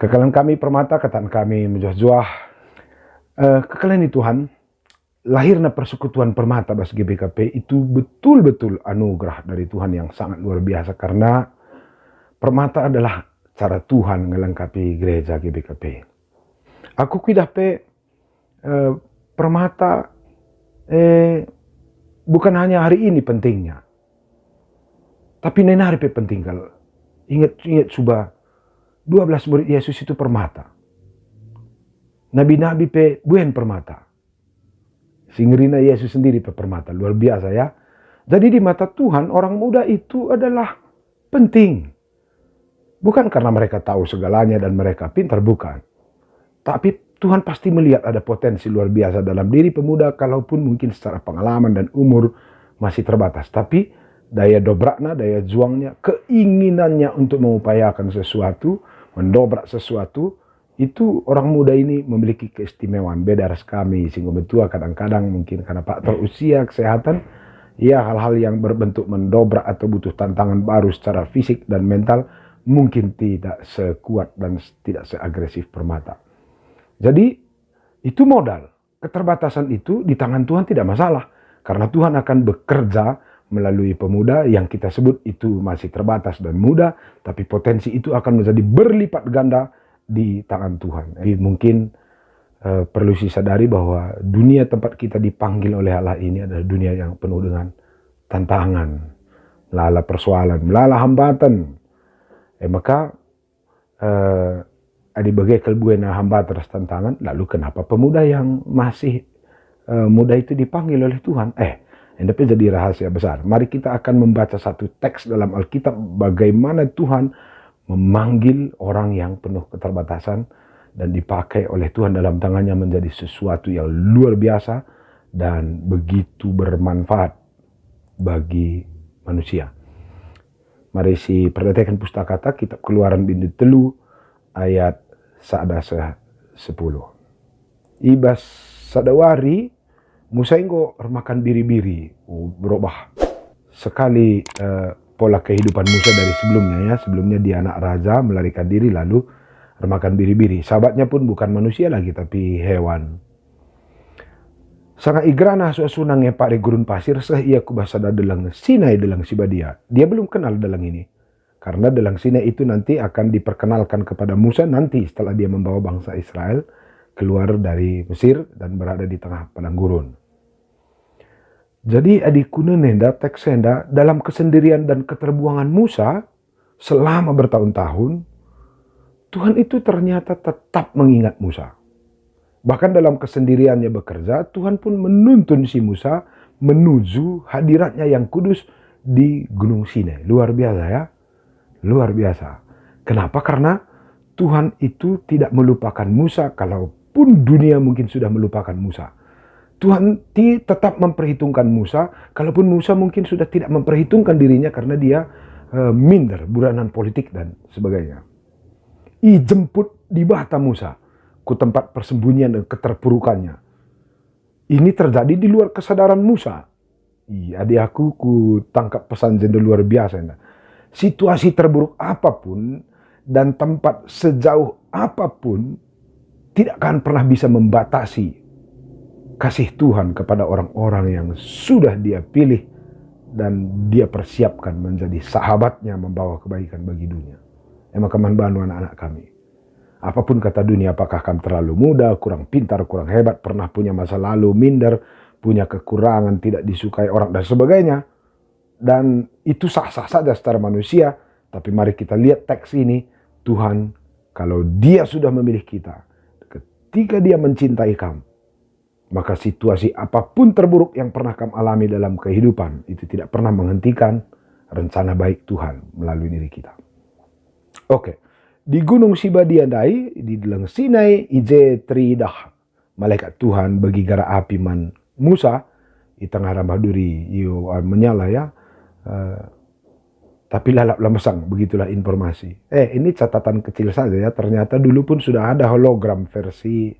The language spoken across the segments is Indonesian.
Kekalian kami permata, kataan kami menjuah-juah. Kekalian Tuhan, lahirnya persekutuan permata bas GBKP itu betul-betul anugerah dari Tuhan yang sangat luar biasa. Karena permata adalah cara Tuhan melengkapi gereja GBKP. Aku kuidah permata bukan hanya hari ini pentingnya, tapi nenek hari penting kalau ingat subah 12 murid Yesus itu permata. Nabi-nabi buen permata. Singerina Yesus sendiri permata, luar biasa ya. Jadi di mata Tuhan orang muda itu adalah penting. Bukan karena mereka tahu segalanya dan mereka pintar, bukan. Tapi Tuhan pasti melihat ada potensi luar biasa dalam diri pemuda, kalaupun mungkin secara pengalaman dan umur masih terbatas. Tapi daya dobraknya, daya juangnya, keinginannya untuk mengupayakan sesuatu, mendobrak sesuatu, itu orang muda ini memiliki keistimewaan. Beda ras kami, singgung betua kadang-kadang mungkin karena faktor usia, kesehatan, ya hal-hal yang berbentuk mendobrak atau butuh tantangan baru secara fisik dan mental, mungkin tidak sekuat dan tidak seagresif permata. Jadi itu modal. Keterbatasan itu di tangan Tuhan tidak masalah. Karena Tuhan akan bekerja melalui pemuda yang kita sebut itu masih terbatas dan muda, tapi potensi itu akan menjadi berlipat ganda di tangan Tuhan. Jadi mungkin perlu disadari bahwa dunia tempat kita dipanggil oleh Allah ini adalah dunia yang penuh dengan tantangan, melala persoalan, melala hambatan. Maka di bagai buena hambatan dan tantangan, lalu kenapa pemuda yang masih muda itu dipanggil oleh Tuhan? Ini jadi rahasia besar. Mari kita akan membaca satu teks dalam Alkitab bagaimana Tuhan memanggil orang yang penuh keterbatasan dan dipakai oleh Tuhan dalam tangannya menjadi sesuatu yang luar biasa dan begitu bermanfaat bagi manusia. Mari si perhatikan pustakata kitab Keluaran bindu telu ayat 10. Ibas sadawari Musa inggo makan biri-biri, berubah sekali pola kehidupan Musa dari sebelumnya ya. Sebelumnya dia anak raja melarikan diri lalu makan biri-biri. Sahabatnya pun bukan manusia lagi tapi hewan. Sangat igrana suasunang ngepak di gurun pasir seh ia kubasada delang Sinai delang sibadia. Dia belum kenal delang ini. Karena delang Sinai itu nanti akan diperkenalkan kepada Musa nanti setelah dia membawa bangsa Israel keluar dari Mesir dan berada di tengah padang gurun. Jadi adikku nenda teksenda dalam kesendirian dan keterbuangan Musa selama bertahun-tahun, Tuhan itu ternyata tetap mengingat Musa. Bahkan dalam kesendiriannya bekerja, Tuhan pun menuntun si Musa menuju hadiratnya yang kudus di Gunung Sinai. Luar biasa ya. Luar biasa. Kenapa? Karena Tuhan itu tidak melupakan Musa, kalaupun dunia mungkin sudah melupakan Musa. Tuhan tetap memperhitungkan Musa, kalaupun Musa mungkin sudah tidak memperhitungkan dirinya karena dia minder, buranan politik dan sebagainya. Jemput di bata Musa, ku tempat persembunyian dan keterpurukannya. Ini terjadi di luar kesadaran Musa. Adik aku ku tangkap pesan jendela luar biasa. Situasi terburuk apapun dan tempat sejauh apapun tidak akan pernah bisa membatasi kasih Tuhan kepada orang-orang yang sudah dia pilih dan dia persiapkan menjadi sahabatnya membawa kebaikan bagi dunia. Maka manbanu anak-anak kami. Apapun kata dunia, apakah kamu terlalu muda, kurang pintar, kurang hebat, pernah punya masa lalu, minder, punya kekurangan, tidak disukai orang dan sebagainya. Dan itu sah-sah saja secara manusia. Tapi mari kita lihat teks ini. Tuhan kalau dia sudah memilih kita, ketika dia mencintai kamu, maka situasi apapun terburuk yang pernah kamu alami dalam kehidupan, itu tidak pernah menghentikan rencana baik Tuhan melalui diri kita. Oke. Di Gunung Sibadiadai, di Delang Sinai, ije tridah malaikat Tuhan bagi gara api man Musa, di tengah rambah duri, menyala ya. Tapi lalap lemesang, begitulah informasi. Ini catatan kecil saja ya, ternyata dulu pun sudah ada hologram versi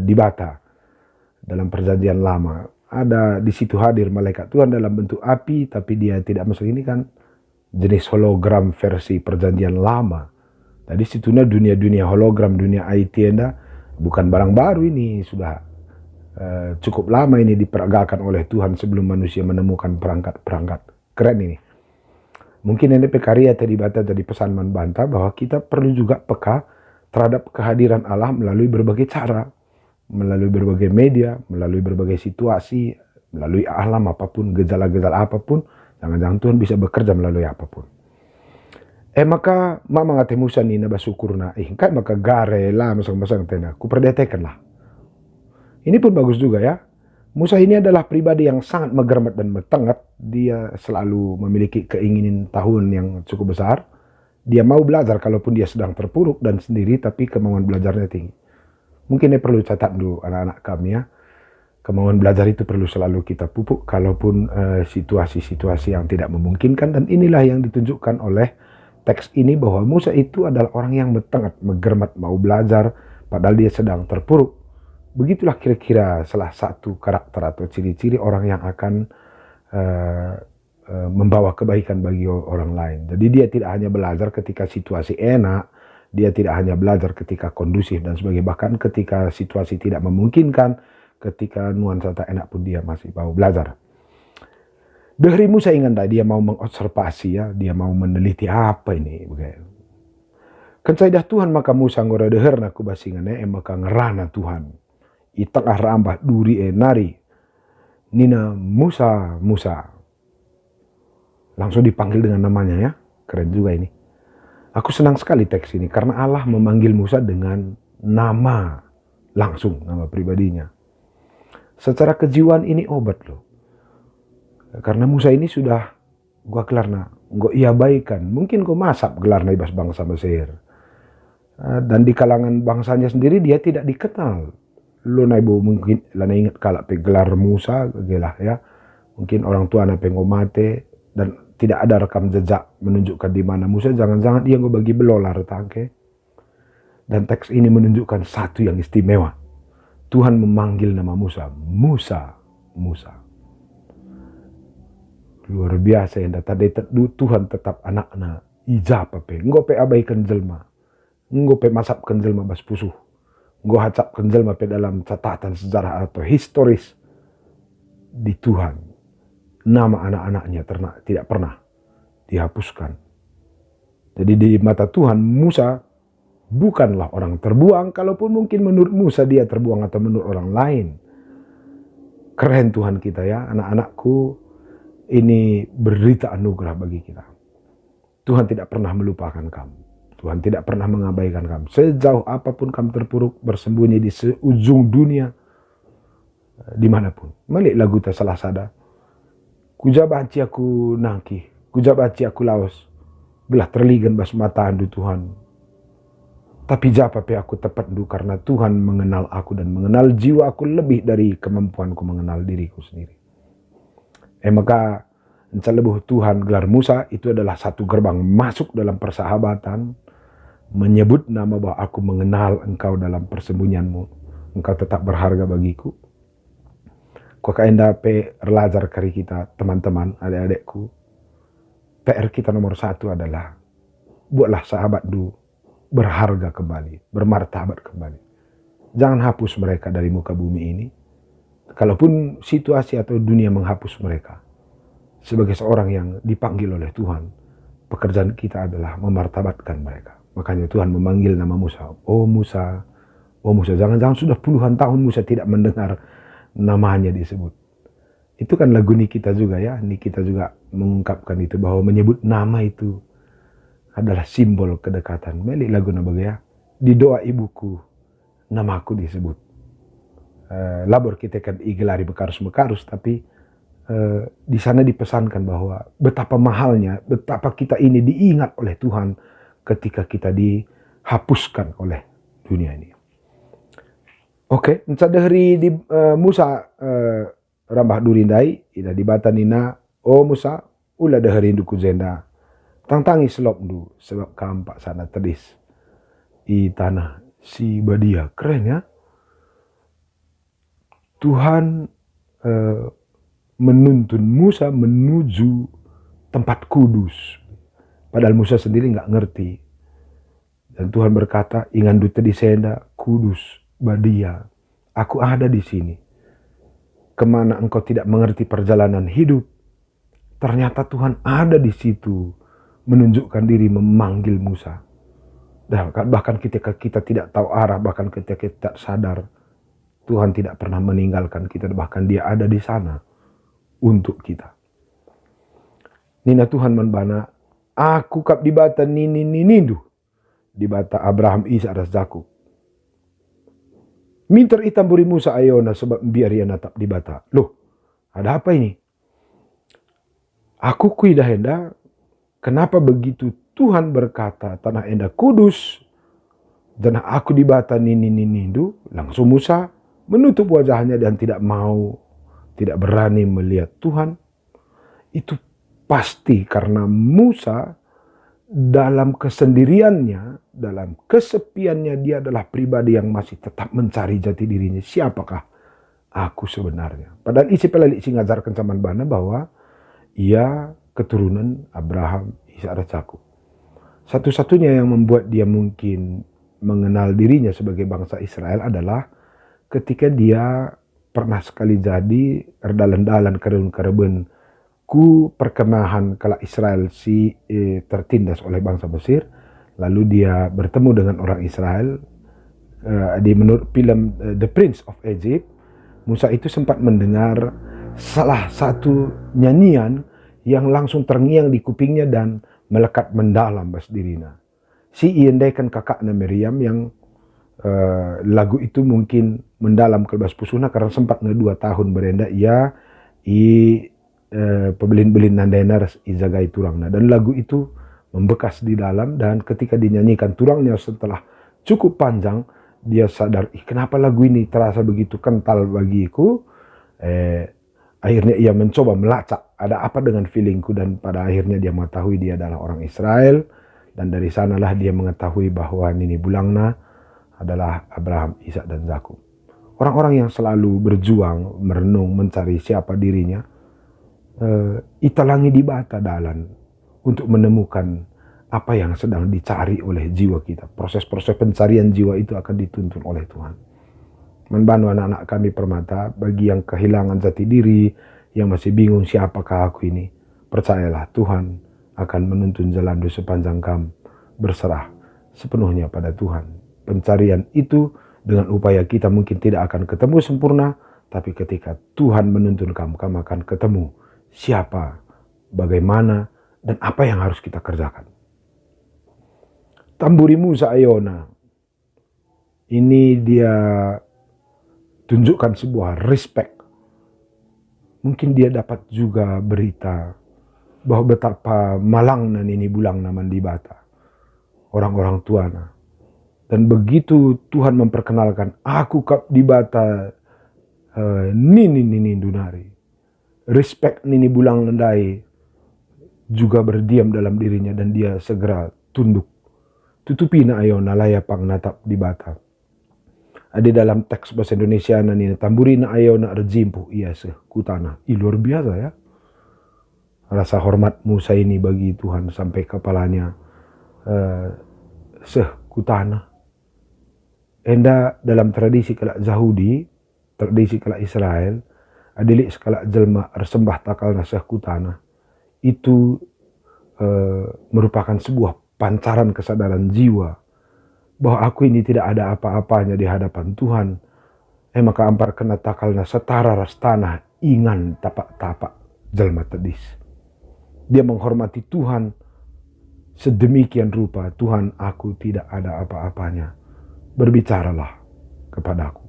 di Bata dalam perjanjian lama. Ada di situ hadir malaikat Tuhan dalam bentuk api, tapi dia tidak masuk. Ini kan jenis hologram versi perjanjian lama. Tadi situna dunia-dunia hologram, dunia IT enda bukan barang baru ini, sudah cukup lama ini diperagakan oleh Tuhan sebelum manusia menemukan perangkat-perangkat keren ini. Mungkin ini karya tadi bata tadi pesan membantah bahwa kita perlu juga peka terhadap kehadiran Allah melalui berbagai cara, melalui berbagai media, melalui berbagai situasi, melalui alam apapun, gejala-gejala apapun, jangan-jangan Tuhan bisa bekerja melalui apapun. Maka mama ngate Musa ni na basukurna, kan maka gare lah masang-masang tena, ku perdetekan lah. Ini pun bagus juga ya. Musa ini adalah pribadi yang sangat megermat dan metengat. Dia selalu memiliki keinginan tahun yang cukup besar. Dia mau belajar kalaupun dia sedang terpuruk dan sendiri, tapi kemauan belajarnya tinggi. Mungkin ini perlu catat dulu anak-anak kami ya. Kemauan belajar itu perlu selalu kita pupuk kalaupun situasi-situasi yang tidak memungkinkan. Dan inilah yang ditunjukkan oleh teks ini bahwa Musa itu adalah orang yang metengat, megermat, mau belajar padahal dia sedang terpuruk. Begitulah kira-kira salah satu karakter atau ciri-ciri orang yang akan membawa kebaikan bagi orang lain. Jadi dia tidak hanya belajar ketika situasi enak, dia tidak hanya belajar ketika kondusif dan sebagainya, bahkan ketika situasi tidak memungkinkan, ketika nuansa tak enak pun dia masih mau belajar. Dari Musa ingat tak, dia mau mengobservasi ya, dia mau meneliti apa ini. Kan saya dah Tuhan maka Musa ngora deher na kubasingannya, maka ngerana Tuhan. Itengah rambah duri nari nina Musa, Musa. Langsung dipanggil dengan namanya ya. Keren juga ini. Aku senang sekali teks ini karena Allah memanggil Musa dengan nama langsung, nama pribadinya. Secara kejiwaan ini obat loh. Karena Musa ini sudah gua gelarna, gua iya baikan. Mungkin gua masap gelarna ibas bangsa Mesir. Dan di kalangan bangsanya sendiri dia tidak dikenal. Lo naibo mungkin lana ingat kalak pe gelar Musa gelah ya. Mungkin orang tua na pengomate dan tidak ada rekam jejak menunjukkan di mana Musa. Jangan-jangan dia nggak bagi belolar tangke. Dan teks ini menunjukkan satu yang istimewa. Tuhan memanggil nama Musa, Musa, Musa. Luar biasa yang tadi Tuhan tetap anakna ijab pe. Nggak pe abaikan jelma, nggak pe masapkan jelma bas pusuh. Gue hacapkan jelma dalam catatan sejarah atau historis di Tuhan. Nama anak-anaknya tidak pernah dihapuskan. Jadi di mata Tuhan, Musa bukanlah orang terbuang. Kalaupun mungkin menurut Musa dia terbuang atau menurut orang lain. Keren Tuhan kita ya, anak-anakku. Ini berita anugerah bagi kita. Tuhan tidak pernah melupakan kamu. Tuhan tidak pernah mengabaikan kamu. Sejauh apapun kamu terpuruk, bersembunyi di seujung dunia, dimanapun. Malik lagu tak salah sada. Kujabaci aku nangki, kujabaci aku laos. Belah terligan bas mataan du Tuhan. Tapi japa pe aku tepat du karena Tuhan mengenal aku dan mengenal jiwa aku lebih dari kemampuanku mengenal diriku sendiri. Maka lebuh Tuhan gelar Musa itu adalah satu gerbang masuk dalam persahabatan. Menyebut nama bahwa aku mengenal engkau dalam persembunyianmu. Engkau tetap berharga bagiku. Kau kaenda pe relajar kari kita teman-teman, adik-adikku. PR kita nomor 1 adalah buatlah sahabat du berharga kembali, bermartabat kembali. Jangan hapus mereka dari muka bumi ini. Kalaupun situasi atau dunia menghapus mereka. Sebagai seorang yang dipanggil oleh Tuhan, pekerjaan kita adalah memartabatkan mereka. Makanya Tuhan memanggil nama Musa. Oh Musa, oh Musa. Jangan-jangan sudah puluhan tahun Musa tidak mendengar namanya disebut. Itu kan lagu Nikita juga ya. Nikita juga mengungkapkan itu bahwa menyebut nama itu adalah simbol kedekatan. Melik lagu nabaga ya. Di doa ibuku, namaku disebut. Labor kita kan igelari bekarus-bekarus, tapi di sana dipesankan bahwa betapa mahalnya, betapa kita ini diingat oleh Tuhan ketika kita dihapuskan oleh dunia ini. Oke, dari di Musa rambah durindai, ida dibata nina, oh Musa, ulah dahari duku zenda, tangtangi selop du, sebab kampak sana tedis di tanah si Badia. Keren ya. Tuhan menuntun Musa menuju tempat kudus. Padahal Musa sendiri nggak ngerti. Dan Tuhan berkata, ingandu tadi senda, kudus, badia, aku ada di sini. Kemana engkau tidak mengerti perjalanan hidup, ternyata Tuhan ada di situ, menunjukkan diri, memanggil Musa. Bahkan ketika kita tidak tahu arah, bahkan ketika kita tidak sadar, Tuhan tidak pernah meninggalkan kita, bahkan Dia ada di sana untuk kita. Nina Tuhan membana, aku kap di bata nini ninindu, di bata Abraham, Ishak dan Yakub. Minter itam buri Musa ayona sebab biar ia natap di bata. Loh, ada apa ini? Aku kuidah henda, kenapa begitu Tuhan berkata tanah enda kudus, dan aku di bata nini ninindu. Langsung Musa menutup wajahnya dan tidak berani melihat Tuhan. Itu pasti karena Musa dalam kesendiriannya, dalam kesepiannya, dia adalah pribadi yang masih tetap mencari jati dirinya. Siapakah aku sebenarnya? Padahal isi pelalik ngajarkan zaman bana bahwa ia keturunan Abraham, Ishak dan Yakub. Satu-satunya yang membuat dia mungkin mengenal dirinya sebagai bangsa Israel adalah ketika dia pernah sekali jadi erdalan-dalan kerun-kerben ku perkemahan kala Israel tertindas oleh bangsa Mesir, lalu dia bertemu dengan orang Israel. Di menurut film The Prince of Egypt, Musa itu sempat mendengar salah satu nyanyian yang langsung terngiang di kupingnya dan melekat mendalam bas dirina. Si iendaikan kakaknya Miriam yang lagu itu mungkin mendalam kelbas pusuna karena sempat 2 tahun berenda ia pebelin-belin nandaina izagai turangna, dan lagu itu membekas di dalam, dan ketika dinyanyikan turangnya setelah cukup panjang, dia sadar, kenapa lagu ini terasa begitu kental bagiku. Akhirnya ia mencoba melacak ada apa dengan feelingku, dan pada akhirnya dia mengetahui dia adalah orang Israel, dan dari sanalah dia mengetahui bahwa nini bulangna adalah Abraham, Ishak dan Yakub. Orang-orang yang selalu berjuang, merenung, mencari siapa dirinya, italangi di bata dalan untuk menemukan apa yang sedang dicari oleh jiwa kita. Proses-proses pencarian jiwa itu akan dituntun oleh Tuhan. Membantu anak-anak kami permata, bagi yang kehilangan jati diri, yang masih bingung siapakah aku ini, percayalah Tuhan akan menuntun jalan di sepanjang kamu berserah sepenuhnya pada Tuhan. Pencarian itu dengan upaya kita mungkin tidak akan ketemu sempurna, tapi ketika Tuhan menuntun kamu akan ketemu siapa, bagaimana, dan apa yang harus kita kerjakan. Tamburi Musa ayona, ini dia tunjukkan sebuah respect. Mungkin dia dapat juga berita bahwa betapa malangna ini bulang naman di bata orang-orang tuana. Dan begitu Tuhan memperkenalkan, aku kap di bata nini dunari. Respect nini bulang nandai juga berdiam dalam dirinya, dan dia segera tunduk. Tutupi na ayo nalaya pang natap di bata. Ada dalam teks bahasa Indonesia nani tamburi na ayo na rejimpu iya kutana. Luar biasa ya. Rasa hormat Musa ini bagi Tuhan sampai kepalanya kutana. Enda dalam tradisi kala Yahudi, tradisi kala Israel, adilik sekala jelma resembah takal nasah kutana, itu merupakan sebuah pancaran kesadaran jiwa bahwa aku ini tidak ada apa-apanya di hadapan Tuhan. Maka ampar kena takalna setara ras tanah ingan tapak-tapak jelma tedis. Dia menghormati Tuhan sedemikian rupa. Tuhan, aku tidak ada apa-apanya, berbicaralah kepadaku.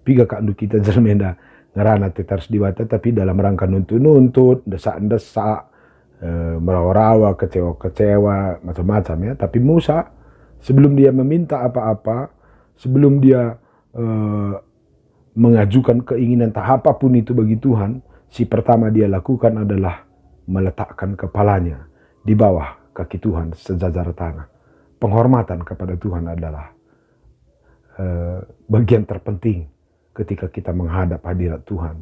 Piga kandu kita jelmenda ngerana tetars dibata, tapi dalam rangka nuntut-nuntut, desak-desak, merawa-rawa, kecewa-kecewa, macam-macam ya. Tapi Musa, sebelum dia meminta apa-apa, sebelum dia mengajukan keinginan tak apapun itu bagi Tuhan, si pertama dia lakukan adalah meletakkan kepalanya di bawah kaki Tuhan sejajar tanah. Penghormatan kepada Tuhan adalah bagian terpenting ketika kita menghadap hadirat Tuhan.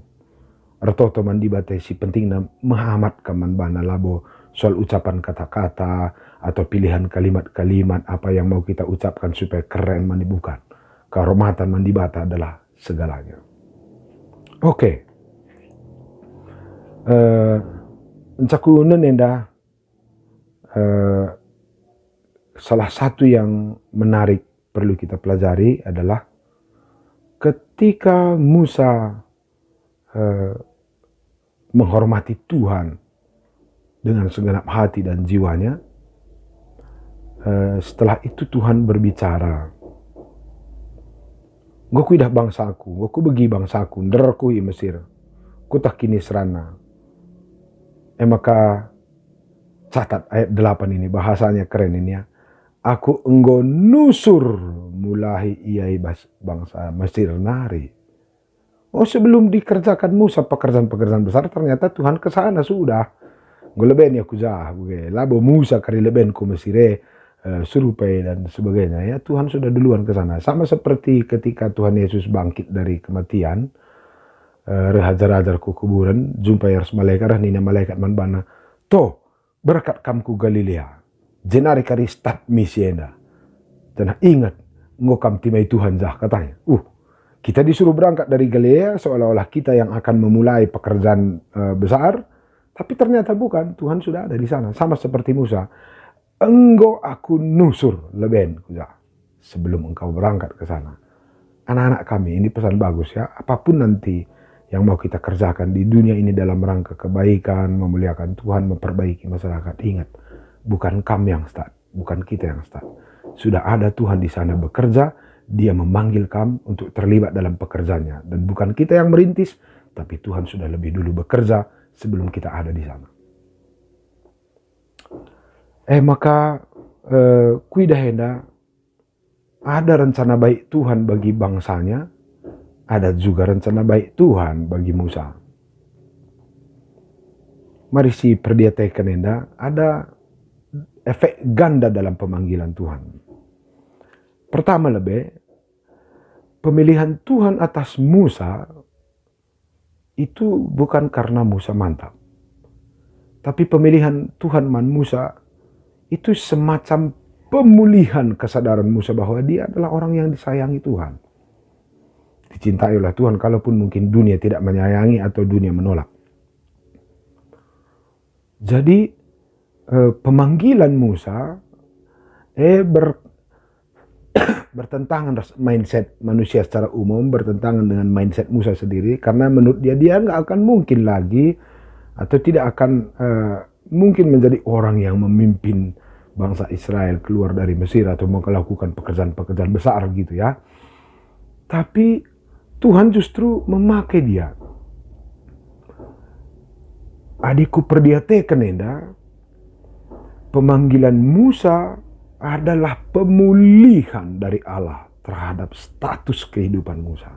Arto teman dibatasi pentingna mahamat kaman bana labo soal ucapan kata-kata atau pilihan kalimat-kalimat apa yang mau kita ucapkan supaya keren mandi, bukan. Kehormatan mandi bata adalah segalanya. Oke. Encaku nenda salah satu yang menarik perlu kita pelajari adalah ketika Musa menghormati Tuhan dengan segenap hati dan jiwanya, setelah itu Tuhan berbicara, "Goku idah bangsaku, goku begi bangsaku, nderku i Mesir, ku tak kini serana." Maka catat ayat 8 ini, bahasanya keren ini ya. "Aku enggo nusur mulai iai bangsa Mesir nari." Oh, sebelum dikerjakan Musa pekerjaan-pekerjaan besar, ternyata Tuhan ke sana sudah. Gue leben ya kujah, labo Musa kari leben ku Mesire, surupai dan sebagainya. Ya, Tuhan sudah duluan ke sana. Sama seperti ketika Tuhan Yesus bangkit dari kematian, rehajar-hajar ku kuburan, jumpa yars malaikat, nina malaikat manbana, "To, berkat kamku Galilea, jenari kari start misienda." Dan ingat, ngokam timai Tuhan jah, katanya. Kita disuruh berangkat dari Galilea seolah-olah kita yang akan memulai pekerjaan besar, tapi ternyata bukan. Tuhan sudah ada di sana, sama seperti Musa. "Enggo aku nusur leben sebelum engkau berangkat ke sana." Anak-anak kami, ini pesan bagus ya. Apapun nanti yang mau kita kerjakan di dunia ini dalam rangka kebaikan, memuliakan Tuhan, memperbaiki masyarakat, ingat, bukan kami yang start, bukan kita yang start. Sudah ada Tuhan di sana bekerja. Dia memanggil kamu untuk terlibat dalam pekerjaannya. Dan bukan kita yang merintis, tapi Tuhan sudah lebih dulu bekerja sebelum kita ada di sana. Maka kuidahenda, ada rencana baik Tuhan bagi bangsanya, ada juga rencana baik Tuhan bagi Musa. Mari si perdiatekan enda, ada efek ganda dalam pemanggilan Tuhan. Pertama pemilihan Tuhan atas Musa itu bukan karena Musa mantap. Tapi pemilihan Tuhan Musa itu semacam pemulihan kesadaran Musa bahwa dia adalah orang yang disayangi Tuhan. Dicintai oleh Tuhan, kalaupun mungkin dunia tidak menyayangi atau dunia menolak. Jadi pemanggilan Musa bertentangan mindset manusia secara umum, bertentangan dengan mindset Musa sendiri, karena menurut dia nggak akan mungkin lagi atau tidak akan mungkin menjadi orang yang memimpin bangsa Israel keluar dari Mesir atau melakukan pekerjaan-pekerjaan besar gitu ya. Tapi Tuhan justru memakai dia. Adikku perdiatekan enda, pemanggilan Musa adalah pemulihan dari Allah terhadap status kehidupan Musa.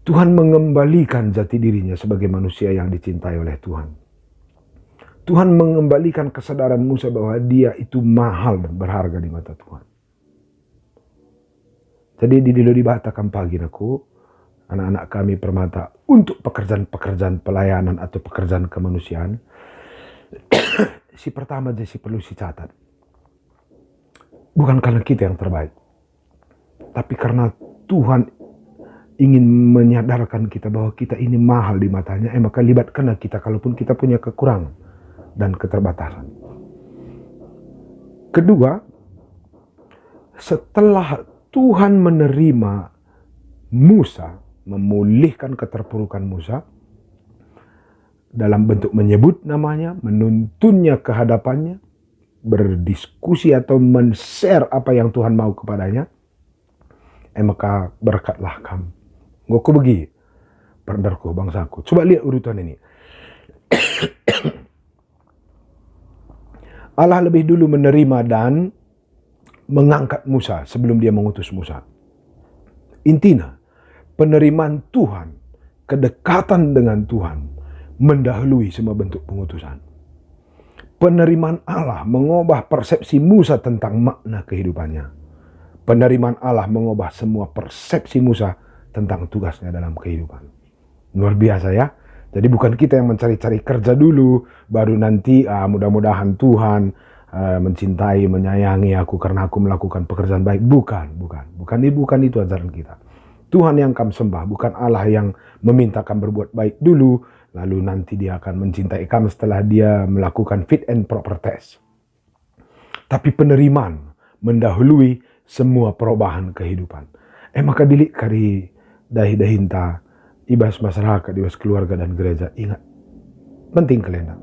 Tuhan mengembalikan jati dirinya sebagai manusia yang dicintai oleh Tuhan. Tuhan mengembalikan kesadaran Musa bahwa dia itu mahal dan berharga di mata Tuhan. Jadi di dilo dibatakan pagi aku, anak-anak kami permata, untuk pekerjaan-pekerjaan pelayanan atau pekerjaan kemanusiaan, si pertama jadi perlu si catat. Bukan karena kita yang terbaik, tapi karena Tuhan ingin menyadarkan kita bahwa kita ini mahal di matanya, maka libatkanlah kita kalaupun kita punya kekurangan dan keterbatasan. Kedua, setelah Tuhan menerima Musa, memulihkan keterpurukan Musa, dalam bentuk menyebut namanya, menuntunnya ke hadapannya, berdiskusi atau men-share apa yang Tuhan mau kepadanya, maka berkatlah kamu. Goku begi, perdarku bangsaku. Coba lihat urutan ini. Allah lebih dulu menerima dan mengangkat Musa sebelum dia mengutus Musa. Intinya, penerimaan Tuhan, kedekatan dengan Tuhan, mendahului semua bentuk pengutusan. Penerimaan Allah mengubah persepsi Musa tentang makna kehidupannya. Penerimaan Allah mengubah semua persepsi Musa tentang tugasnya dalam kehidupan. Luar biasa ya. Jadi bukan kita yang mencari-cari kerja dulu, baru nanti mudah-mudahan Tuhan mencintai, menyayangi aku karena aku melakukan pekerjaan baik. Bukan itu ajaran kita. Tuhan yang kamu sembah, bukan Allah yang meminta kamu berbuat baik dulu, lalu nanti dia akan mencintai kamu setelah dia melakukan fit and proper test. Tapi penerimaan mendahului semua perubahan kehidupan. Maka dilik kari dahi-dahinta, ibas masyarakat, ibas keluarga dan gereja, ingat, penting kalian.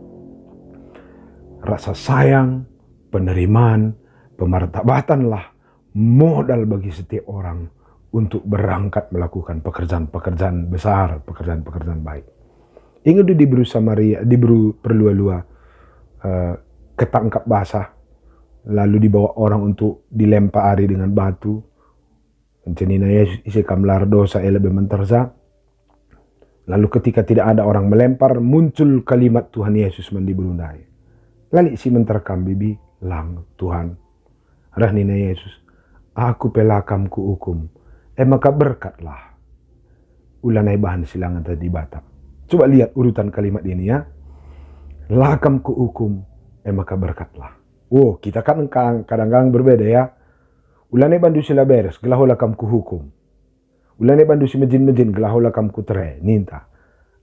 Rasa sayang, penerimaan, pemartabatanlah modal bagi setiap orang untuk berangkat melakukan pekerjaan-pekerjaan besar, pekerjaan-pekerjaan baik. Ingat diberi Samaria, diberi perlua-lua, ketangkap basah, lalu dibawa orang untuk dilempari dengan batu. Mencenina Yesus isi kamlar dosa lebih menterza. Lalu ketika tidak ada orang melempar, muncul kalimat Tuhan Yesus mendiberundai. Lalu si menterkam bibi, lang Tuhan, rahnina Yesus, aku pelakam ku hukum, maka berkatlah. Ulanai bahan silangan tadi Batak. Coba lihat urutan kalimat ini ya. Lakam ku hukum, maka berkatlah. Kita kan kadang-kadang berbeda ya. Ulanai bandu sila beres, gelahola kam ku hukum. Ulanai bandu si mejin-mejin, gelahola kam ku tere, ninta.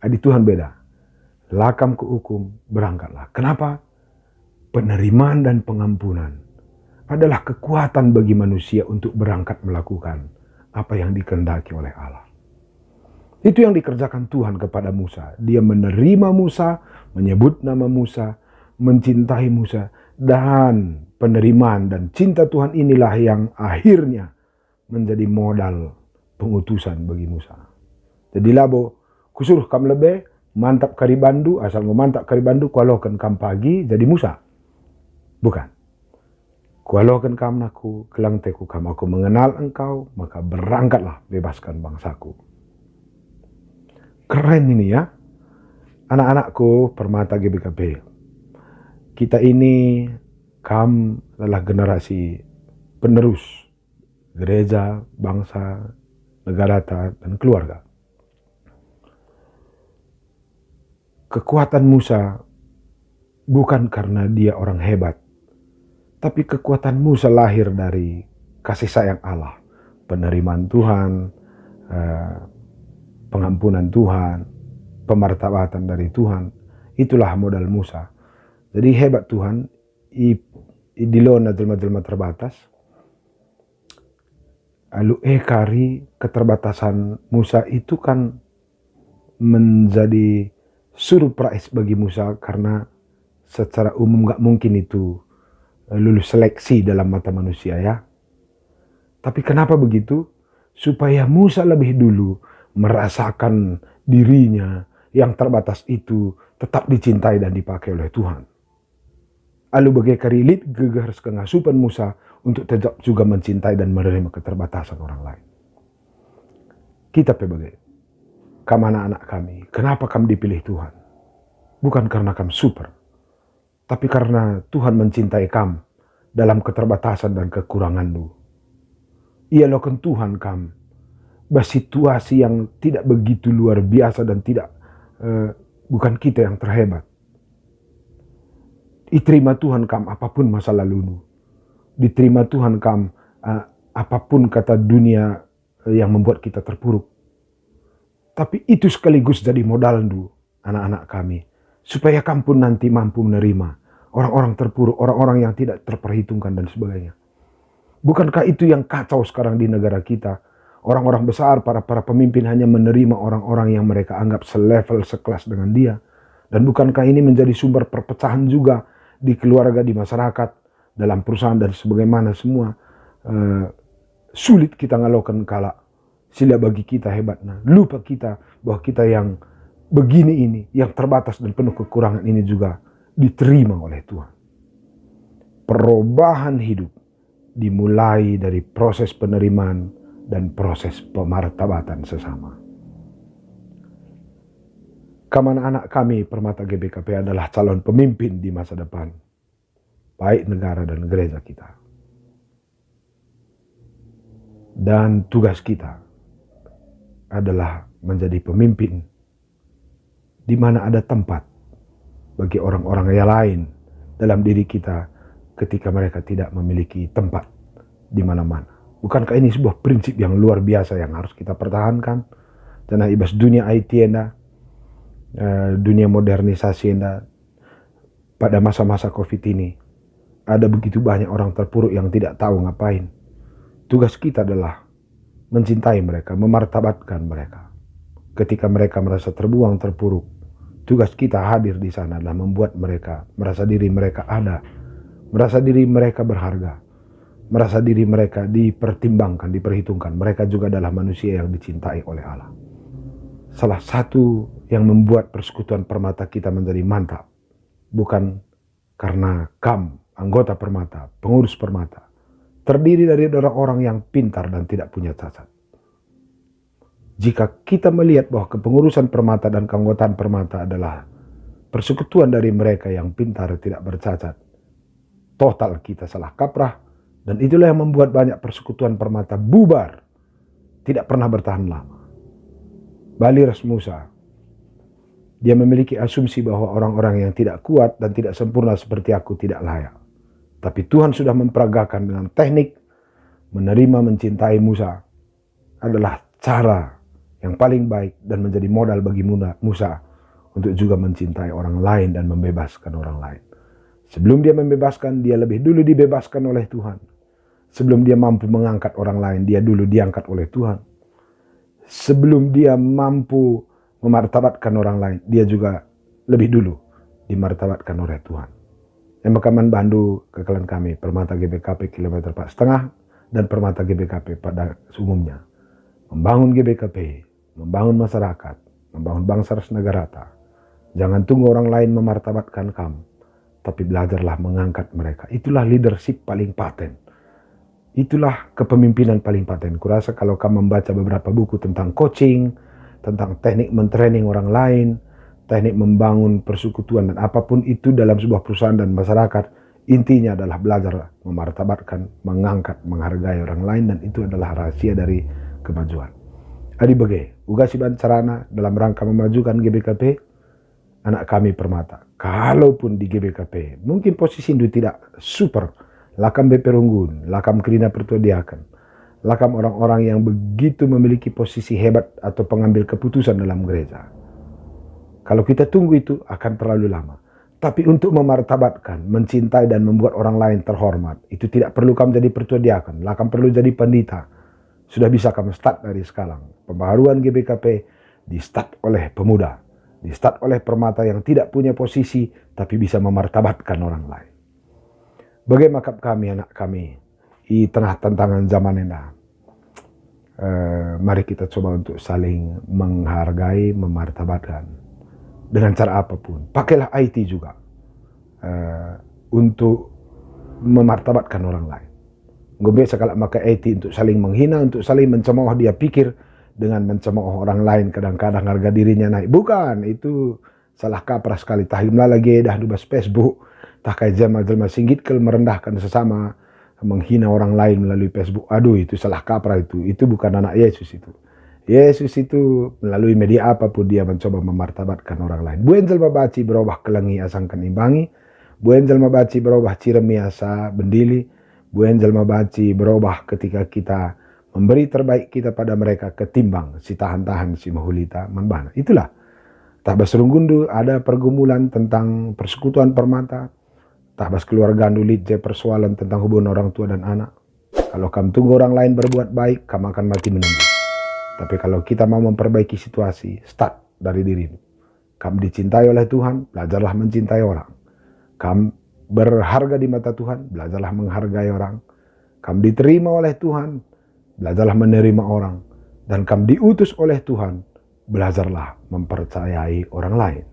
Adi Tuhan beda. Lakam ku hukum, berangkatlah. Kenapa? Penerimaan dan pengampunan adalah kekuatan bagi manusia untuk berangkat melakukan apa yang dikehendaki oleh Allah. Itu yang dikerjakan Tuhan kepada Musa. Dia menerima Musa, menyebut nama Musa, mencintai Musa, dan penerimaan dan cinta Tuhan inilah yang akhirnya menjadi modal pengutusan bagi Musa. Jadi labo, kusuruh kam lebe, mantap kari bandu, asal mantap kari bandu, kualokan kam pagi, jadi Musa. Bukan. Kualokan kam naku, kelang teku kam, aku mengenal engkau, maka berangkatlah bebaskan bangsaku. Keren ini ya. Anak-anakku permata GBKP. Kita ini, kam adalah generasi penerus gereja, bangsa, negara dan keluarga. Kekuatan Musa bukan karena dia orang hebat, tapi kekuatan Musa lahir dari kasih sayang Allah, penerimaan Tuhan, pengampunan Tuhan, pemartabatan dari Tuhan. Itulah modal Musa. Jadi hebat Tuhan, di lona jelma-jelma terbatas. Lalu kari keterbatasan Musa itu kan menjadi surprise bagi Musa karena secara umum gak mungkin itu lulus seleksi dalam mata manusia ya. Tapi kenapa begitu? Supaya Musa lebih dulu merasakan dirinya yang terbatas itu tetap dicintai dan dipakai oleh Tuhan. Lalu bagai karilit gegar kengasupan Musa untuk tetap juga mencintai dan menerima keterbatasan orang lain. Kita sebagai kamu anak-anak kami, kenapa kami dipilih Tuhan? Bukan karena kami super, tapi karena Tuhan mencintai kamu dalam keterbatasan dan kekuranganmu. Ia lakukan Tuhan kamu situasi yang tidak begitu luar biasa dan tidak bukan kita yang terhebat. Diterima Tuhan kam apapun masa lalumu. Diterima Tuhan kam apapun kata dunia yang membuat kita terpuruk. Tapi itu sekaligus jadi modal dulu anak-anak kami. Supaya kamu pun nanti mampu menerima orang-orang terpuruk, orang-orang yang tidak terperhitungkan dan sebagainya. Bukankah itu yang kacau sekarang di negara kita? Orang-orang besar, para pemimpin hanya menerima orang-orang yang mereka anggap selevel, sekelas dengan dia. Dan bukankah ini menjadi sumber perpecahan juga di keluarga, di masyarakat, dalam perusahaan dan sebagaimana semua. Sulit kita ngalokan kala. Sila bagi kita hebatnya. Lupa kita bahwa kita yang begini ini, yang terbatas dan penuh kekurangan ini juga diterima oleh Tuhan. Perubahan hidup dimulai dari proses penerimaan dan proses pemartabatan sesama. Anak kami Permata GBKP adalah calon pemimpin di masa depan, baik negara dan gereja kita. Dan tugas kita adalah menjadi pemimpin di mana ada tempat bagi orang-orang yang lain dalam diri kita ketika mereka tidak memiliki tempat di mana-mana. Bukankah ini sebuah prinsip yang luar biasa yang harus kita pertahankan? Karena ibas dunia IT dunia modernisasi pada masa-masa COVID ini ada begitu banyak orang terpuruk yang tidak tahu ngapain. Tugas kita adalah mencintai mereka, memartabatkan mereka. Ketika mereka merasa terbuang, terpuruk, tugas kita hadir di sana adalah membuat mereka merasa diri mereka ada, merasa diri mereka berharga, merasa diri mereka dipertimbangkan, diperhitungkan. Mereka juga adalah manusia yang dicintai oleh Allah. Salah satu yang membuat persekutuan Permata kita menjadi mantap, bukan karena anggota Permata, pengurus Permata, terdiri dari orang-orang yang pintar dan tidak punya cacat. Jika kita melihat bahwa kepengurusan Permata dan keanggotaan Permata adalah persekutuan dari mereka yang pintar tidak bercacat, total kita salah kaprah, dan itulah yang membuat banyak persekutuan Permata bubar, tidak pernah bertahan lama. Bali Rasmusa, dia memiliki asumsi bahwa orang-orang yang tidak kuat dan tidak sempurna seperti aku tidak layak. Tapi Tuhan sudah memperagakan dengan teknik menerima mencintai Musa adalah cara yang paling baik dan menjadi modal bagi Musa untuk juga mencintai orang lain dan membebaskan orang lain. Sebelum dia membebaskan, dia lebih dulu dibebaskan oleh Tuhan. Sebelum dia mampu mengangkat orang lain, dia dulu diangkat oleh Tuhan. Sebelum dia mampu memartabatkan orang lain, dia juga lebih dulu dimartabatkan oleh Tuhan. Embakaman Bandu kekalian kami, Permata GBKP kilometer 4,5 dan Permata GBKP pada umumnya. Membangun GBKP, membangun masyarakat, membangun bangsa Negarata. Jangan tunggu orang lain memartabatkan kamu, tapi belajarlah mengangkat mereka. Itulah leadership paling paten. Itulah kepemimpinan paling paten. Kurasa kalau kamu membaca beberapa buku tentang coaching, tentang teknik mentraining orang lain, teknik membangun persekutuan dan apapun itu dalam sebuah perusahaan dan masyarakat, intinya adalah belajar memartabatkan, mengangkat, menghargai orang lain, dan itu adalah rahasia dari kemajuan. Adi bege, ugasi bancarana dalam rangka memajukan GBKP, anak kami Permata. Kalaupun di GBKP, mungkin posisi itu tidak super, lakam BP Runggun, lakam Kerina Pertuadiakan, lakam orang-orang yang begitu memiliki posisi hebat atau pengambil keputusan dalam gereja. Kalau kita tunggu itu akan terlalu lama. Tapi untuk memartabatkan, mencintai dan membuat orang lain terhormat, itu tidak perlu kamu jadi pertuadiakan, lakam perlu jadi pendeta. Sudah bisa kamu start dari sekarang. Pembaharuan GBKP di start oleh pemuda, di start oleh Permata yang tidak punya posisi tapi bisa memartabatkan orang lain. Bagaimana kami, anak kami, di tengah tantangan zaman ini, mari kita coba untuk saling menghargai, memartabatkan. Dengan cara apapun. Pakailah IT juga untuk memartabatkan orang lain. Nggak biasa kalau pakai IT untuk saling menghina, untuk saling mencemooh. Dia pikir dengan mencemooh orang lain kadang-kadang harga dirinya naik. Bukan, itu salah kaprah sekali. Tahimlah lagi dah dubas Facebook. Tak kayak jelma-jelma singgit kalau merendahkan sesama, menghina orang lain melalui Facebook. Aduh, itu salah kaprah itu. Itu bukan anak Yesus itu. Yesus itu melalui media apapun dia mencoba memartabatkan orang lain. Buenjel mabaci berubah kelengi asangkan imbangi. Buenjel mabaci berubah ciremi asa bendili. Buenjel mabaci berubah ketika kita memberi terbaik kita pada mereka ketimbang si tahan-tahan si mahulita membana. Itulah. Tabas Runggundu ada pergumulan tentang persekutuan Permata. Tabas keluarga nulit persoalan tentang hubungan orang tua dan anak. Kalau kamu tunggu orang lain berbuat baik, kamu akan mati menunggu. Tapi kalau kita mau memperbaiki situasi, start dari dirimu. Kamu dicintai oleh Tuhan, belajarlah mencintai orang. Kamu berharga di mata Tuhan, belajarlah menghargai orang. Kamu diterima oleh Tuhan, belajarlah menerima orang. Dan kamu diutus oleh Tuhan, belajarlah mempercayai orang lain.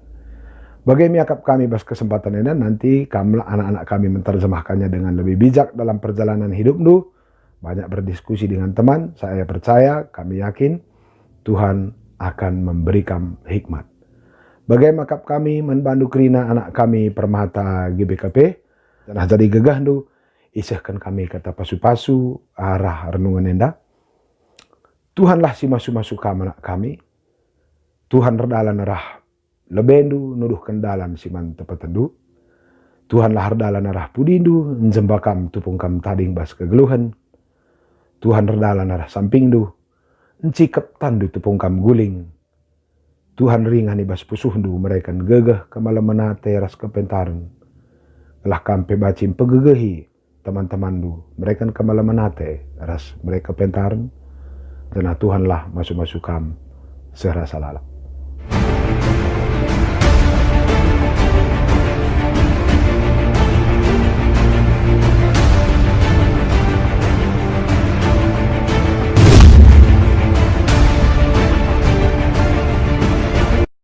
Bagaimana kami bahas kesempatan ini, nanti kamu anak-anak kami menerjemahkannya dengan lebih bijak dalam perjalanan hidupmu. Banyak berdiskusi dengan teman, saya percaya, kami yakin Tuhan akan memberikan hikmat. Bagaimana kami membantu Kerina anak kami Permata GBKP, dan jadi gegah tu, isahkan kami kata pasu-pasu arah renungan enda. Tuhanlah si masu-masu anak kami, Tuhan redalan arah lebendu nuduh kendalan siman tepatendu. Tuhan lahar dalan arah pudindu, njembakam tupungkam tading bas kegeluhan. Tuhan redalan arah sampingdu, encikep tandu tupungkam guling. Tuhan ringan ibas pusuhndu mereka gegeh kemalamanate ras kepentaran. Lah kampe bacim pegegehi teman-temandu mereka kemalamanate ras mereka pentaran. Dan Tuhanlah masuk-masuk kam serasa lala.